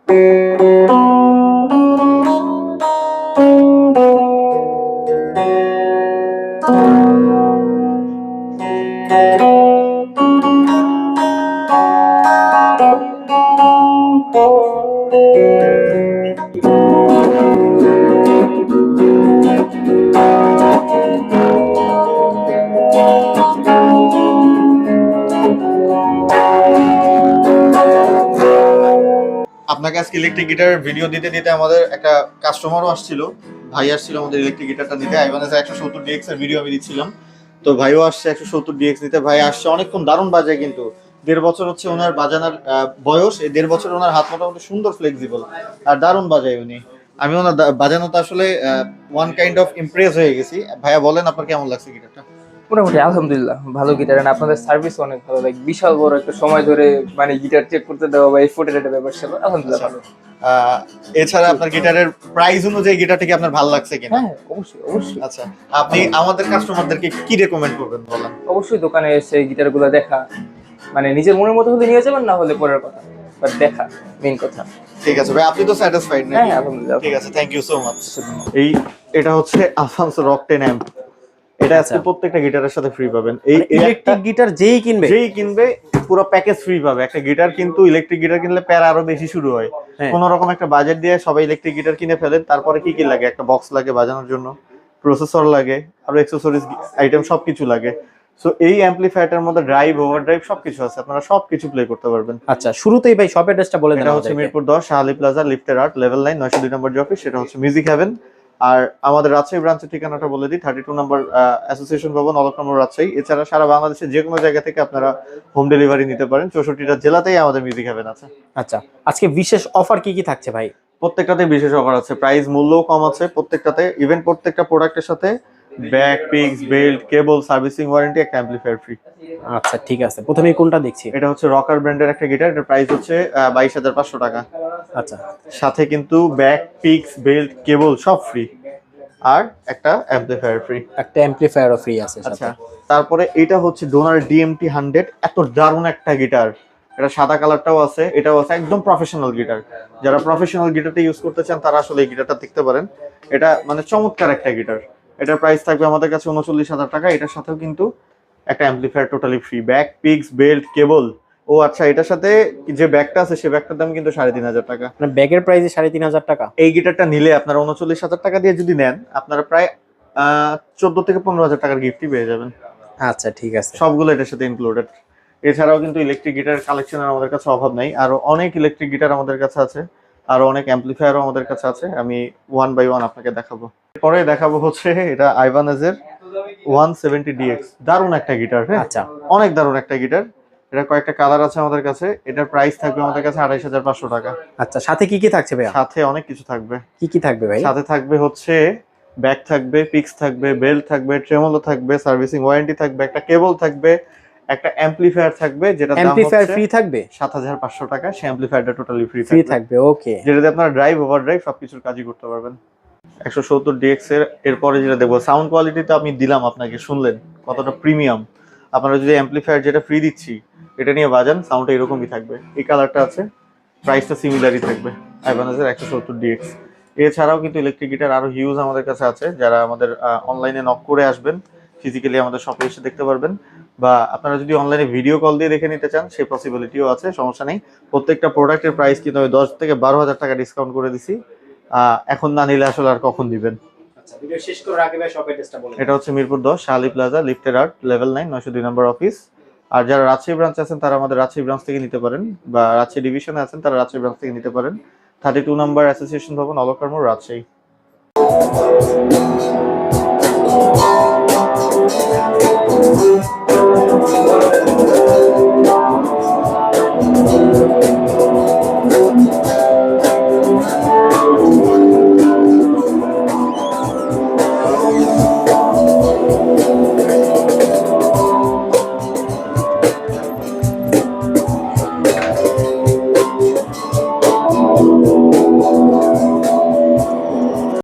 আপনাকে আজকে ইলেকট্রিক গিটারের ভিডিও দিতে দিতে আমাদের একটা কাস্টমারও আসছিল, ভাই আসছিল আমাদের ইলেকট্রিক গিটারটা নিতে। আইভানেস 170 ডিএক্স এর ভিডিও আমি দিচ্ছিলাম, তো ভাইও আসছে 170 ডিএক্স নিতে। ভাই আসছে অনেকক্ষণ, দারুণ বাজায় কিন্তু। 1.5 বছর হচ্ছে ওনার বাজানোর বয়স। এই 1.5 বছর ওনার হাত মোটামুটি সুন্দর ফ্লেক্সিবল আর দারুণ বাজায় উনি। আমি ওনার বাজানোতে আসলে ওয়ান কাইন্ড অফ ইমপ্রেস হয়ে গেছি। ভাইয়া বলেন আপনার কেমন লাগছে গিটারটা? মোটামুটি আলহামদুলিল্লাহ ভালো গিটার, এন্ড আপনাদের সার্ভিস অনেক ভালো। লাইক বিশাল বড় একটা সময় ধরে মানে গিটার চেক করতে দেওয়া বা এই ফুটের একটা ব্যাপার ছিল, আলহামদুলিল্লাহ ভালো। এছাড়া আপনার গিটারের প্রাইস অনুযায়ী গিটারটা কি আপনার ভালো লাগছে কিনা? হ্যাঁ অবশ্যই অবশ্যই। আচ্ছা, আপনি আমাদের কাস্টমারদেরকে কি রেকমেন্ড করবেন বলেন? অবশ্যই দোকানে এসে গিটারগুলো দেখা, মানে নিজের মনের মতো হলে নিয়ে যাবেন, না হলে পরের কথা, বাট দেখা মেইন কথা। ঠিক আছে ভাই, আপনি তো স্যাটিসফাইড না? হ্যাঁ আলহামদুলিল্লাহ। ঠিক আছে, থ্যাংক ইউ সো মাচ। এটা হচ্ছে আলফান্সো রক 10 অ্যাম্প। এটা আজকে প্রত্যেকটা গিটারের সাথে ফ্রি পাবেন। এই ইলেকট্রিক গিটার যেই কিনবে পুরো প্যাকেজ ফ্রি পাবে। একটা গিটার কিন্তু ইলেকট্রিক গিটার কিনলে প্যারা আরো বেশি শুরু হয়। কোন রকম একটা বাজেট দিয়ে সবাই ইলেকট্রিক গিটার কিনে ফেলেন, তারপরে কি কি লাগে? একটা বক্স লাগে বাজানোর জন্য, প্রসেসর লাগে, আরো অ্যাকসেসরিজ আইটেম সবকিছু লাগে। সো এই অ্যাম্পলিফায়ারটার মধ্যে ড্রাইভ, ওভারড্রাইভ সবকিছু আছে, আপনারা সবকিছু প্লে করতে পারবেন। আচ্ছা, শুরুতেই ভাই শপ অ্যাড্রেসটা বলে দেন। এটা হচ্ছে মিরপুর 10 শাহালি প্লাজা, লিফটের আর্ট, লেভেল 9, 902 নম্বর যে অফিস, সেটা হচ্ছে মিউজিক হেভেন। আর আমাদের রাজশাহী ব্রাঞ্চের ঠিকানাটা বলে দিই, 32 নম্বর অ্যাসোসিয়েশন ভবন, অলকনগর, রাজশাহী। এছাড়া সারা বাংলাদেশের যে কোনো জায়গা থেকে আপনারা হোম ডেলিভারি নিতে পারেন। 64টা জেলাতেই আমাদের মিউজিক হেভেন আছে। আচ্ছা, আজকে বিশেষ অফার কি কি থাকছে ভাই? প্রত্যেকটাতে বিশেষ অফার আছে, প্রাইস মূল্যও কম আছে প্রত্যেকটাতে। ইভেন প্রত্যেকটা প্রোডাক্টের সাথে ব্যাক, পিক্স, বেল্ট, কেবল, সার্ভিসিং ওয়ারেন্টি, একটা অ্যাম্পলিফায়ার ফ্রি। আচ্ছা ঠিক আছে, প্রথমে কোনটা দেখছি? এটা হচ্ছে রকার ব্র্যান্ডের একটা গিটার, এটার প্রাইস হচ্ছে 22,500 টাকা। আচ্ছা, সাথে কিন্তু ব্যাক, পিক্স, বেল্ট, কেবল সব ফ্রি, আর একটা অ্যাম্পলিফায়ার ফ্রি। একটা অ্যাম্পলিফায়ারও ফ্রি আছে সাথে। আচ্ছা, তারপরে এটা হচ্ছে ডোনার ডিএমটি 100। এত দারুণ একটা গিটার, এটা সাদা কালারটাও আছে, এটাও আছে, একদম প্রফেশনাল গিটার। যারা প্রফেশনাল গিটারটা ইউজ করতে চান তারা আসলে এই গিটারটা দেখতে পারেন। এটা মানে চমৎকার একটা গিটার। এটার প্রাইস থাকবে আমাদের কাছে 39,000 টাকা। এটার সাথেও কিন্তু একটা amplifier totally free, bag, picks, belt, cable. ও আচ্ছা, এটার সাথে যে ব্যাগটা আছে সে ব্যাগটার দাম কিন্তু 3,500 টাকা। মানে ব্যাগের প্রাইসে 3,500 টাকা। এই গিটারটা নিলে আপনারা 39,000 টাকা দিয়ে যদি নেন, আপনারা প্রায় 14 থেকে 15,000 টাকার গিফটই পেয়ে যাবেন। আচ্ছা ঠিক আছে, সবগুলো এটার সাথে ইনক্লুডেড। এছাড়াও কিন্তু ইলেকট্রিক গিটার কালেকশনের আমাদের কাছে অভাব নাই, আরো অনেক ইলেকট্রিক গিটার আমাদের কাছে আছে, আরো অনেক অ্যাম্পলিফায়ারও আমাদের কাছে আছে। আমি ওয়ান বাই ওয়ান আপনাকে দেখাবো। পরে দেখাবো হচ্ছে এটা আইভানেজের 170 DX, দারুণ একটা গিটার। হ্যাঁ আচ্ছা, অনেক দারুণ একটা গিটার। এটা কয়েকটা কালার আছে আমাদের কাছে। এটার প্রাইস থাকবে আমাদের কাছে 28,500 টাকা। আচ্ছা, সাথে কি কি থাকছে ভাইয়া? সাথে অনেক কিছু থাকবে। কি কি থাকবে ভাই? সাথে থাকবে হচ্ছে ব্যাগ থাকবে, পিক্স থাকবে, বেল্ট থাকবে, ট্রেমোলো থাকবে, সার্ভিসিং ওয়ারেন্টি থাকবে, একটা কেবল থাকবে, একটা অ্যাম্পলিফায়ার থাকবে, যেটা দাম অ্যাম্পলিফায়ার ফ্রি হচ্ছে থাকবে 7,500 টাকা। সেই অ্যাম্পলিফায়ারটা টোটালি ফ্রি ফ্রি থাকবে। থাকবে, ওকে। যেটাতে আপনারা ড্রাইভ, ওভার ড্রাইভ সবকিছুর কাজই করতে পারবেন। 170 DX এর এরপরে যেটা দেখবো, সাউন্ড কোয়ালিটি তো আমি দিলাম আপনাকে, শুনলেন কতটা প্রিমিয়াম। আপনারা যদি অ্যাম্পলিফায়ার যেটা ফ্রি দিচ্ছি এটা নিয়ে বাজান, সাউন্ডটা এরকমই থাকবে। এই কালারটা আছে, প্রাইসটা সিমিলারই থাকবে, আইভানেজের 170 DX। এছাড়াও কিন্তু ইলেকট্রিক গিটার আরো হিউজ আমাদের কাছে আছে। যারা আমাদের অনলাইনে নক করে আসবেন, ফিজিক্যালি আমাদের শপে এসে দেখতে পারবেন, বা আপনারা যদি অনলাইনে ভিডিও কল দিয়ে দেখে নিতে চান সেই পসিবিলিটিও আছে, সমস্যা নেই। প্রত্যেকটা প্রোডাক্টের প্রাইস কিন্তু আমি 10 থেকে 12,000 টাকা ডিসকাউন্ট করে দিছি। এখন না নিলে আসলে আর কখন দিবেন? আচ্ছা, ভিডিও শেষ করার আগে ভাই শপ অ্যাড্রেসটা বলুন। এটা হচ্ছে মিরপুর 10 শাহালি প্লাজা, লিফটের আর্ট, লেভেল 9, 902 নম্বর অফিস। আর যারা রাজশাহী ব্রাঞ্চ আছেন তারা আমাদের রাজশাহী ব্রাঞ্চ থেকে নিতে পারেন, বা রাজশাহী ডিভিশনে আছেন তারা রাজশাহী ব্রাঞ্চ থেকে নিতে পারেন। 32 নম্বর অ্যাসোসিয়েশন ভবন, অলকনগর, রাজশাহী।